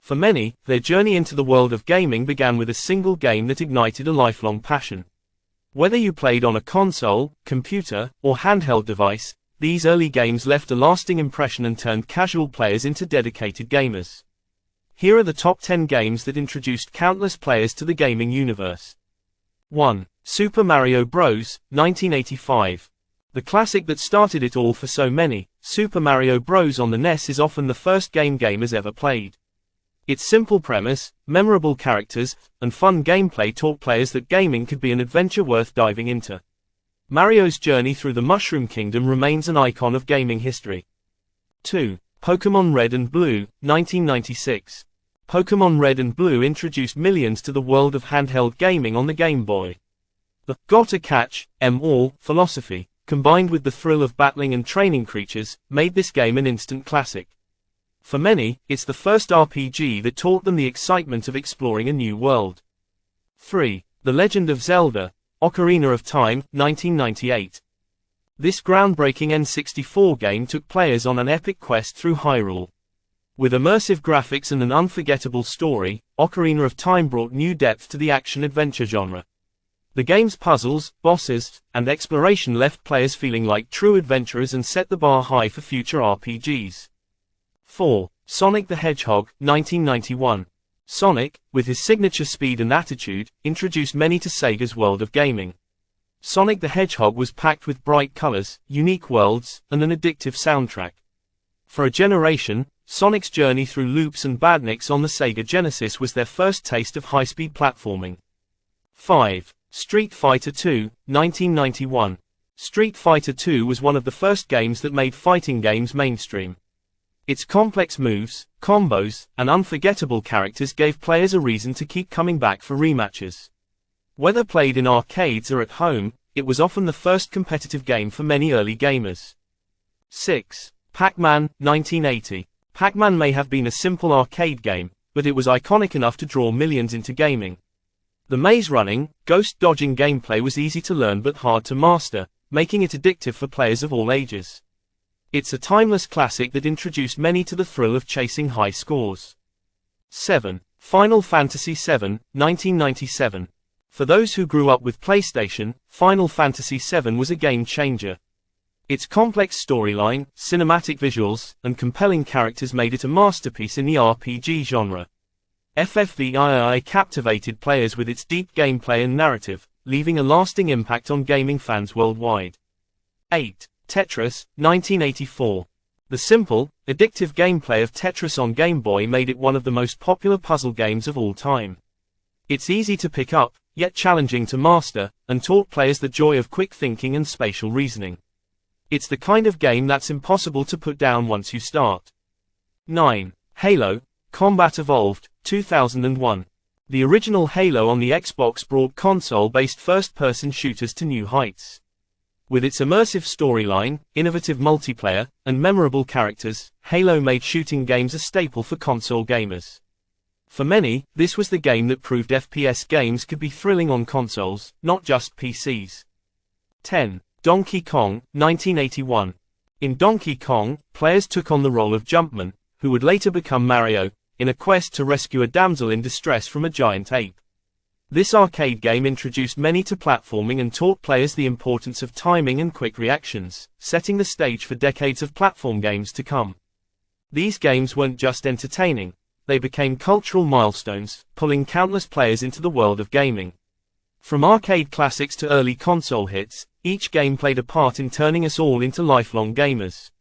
For many, their journey into the world of gaming began with a single game that ignited a lifelong passion. Whether you played on a console, computer, or handheld device, these early games left a lasting impression and turned casual players into dedicated gamers. Here are the top 10 games that introduced countless players to the gaming universe. 1. Super Mario Bros., 1985. The classic that started it all for so many, Super Mario Bros. On the NES is often the first game gamers ever played. Its simple premise, memorable characters, and fun gameplay taught players that gaming could be an adventure worth diving into. Mario's journey through the Mushroom Kingdom remains an icon of gaming history. 2. Pokémon Red and Blue, 1996. Pokémon Red and Blue introduced millions to the world of handheld gaming on the Game Boy. The "gotta catch 'em all" philosophy, combined with the thrill of battling and training creatures, made this game an instant classic. For many, it's the first RPG that taught them the excitement of exploring a new world. 3. The Legend of Zelda, Ocarina of Time, 1998. This groundbreaking N64 game took players on an epic quest through Hyrule. With immersive graphics and an unforgettable story, Ocarina of Time brought new depth to the action-adventure genre. The game's puzzles, bosses, and exploration left players feeling like true adventurers and set the bar high for future RPGs. 4. Sonic the Hedgehog, 1991. Sonic, with his signature speed and attitude, introduced many to Sega's world of gaming. Sonic the Hedgehog was packed with bright colors, unique worlds, and an addictive soundtrack. For a generation, Sonic's journey through loops and badniks on the Sega Genesis was their first taste of high-speed platforming. 5. Street Fighter II, 1991. Street Fighter II was one of the first games that made fighting games mainstream. Its complex moves, combos, and unforgettable characters gave players a reason to keep coming back for rematches. Whether played in arcades or at home, it was often the first competitive game for many early gamers. 6. Pac-Man, 1980. Pac-Man may have been a simple arcade game, but it was iconic enough to draw millions into gaming. The maze-running, ghost-dodging gameplay was easy to learn but hard to master, making it addictive for players of all ages. It's a timeless classic that introduced many to the thrill of chasing high scores. 7. Final Fantasy VII, 1997. For those who grew up with PlayStation, Final Fantasy VII was a game-changer. Its complex storyline, cinematic visuals, and compelling characters made it a masterpiece in the RPG genre. FFVII captivated players with its deep gameplay and narrative, leaving a lasting impact on gaming fans worldwide. 8. Tetris, 1984. The simple, addictive gameplay of Tetris on Game Boy made it one of the most popular puzzle games of all time. It's easy to pick up, yet challenging to master, and taught players the joy of quick thinking and spatial reasoning. It's the kind of game that's impossible to put down once you start. 9. Halo, Combat Evolved, 2001. The original Halo on the Xbox brought console-based first-person shooters to new heights. With its immersive storyline, innovative multiplayer, and memorable characters, Halo made shooting games a staple for console gamers. For many, this was the game that proved FPS games could be thrilling on consoles, not just PCs. 10. Donkey Kong, 1981. In Donkey Kong, players took on the role of Jumpman, who would later become Mario, in a quest to rescue a damsel in distress from a giant ape. This arcade game introduced many to platforming and taught players the importance of timing and quick reactions, setting the stage for decades of platform games to come. These games weren't just entertaining, they became cultural milestones, pulling countless players into the world of gaming. From arcade classics to early console hits, each game played a part in turning us all into lifelong gamers.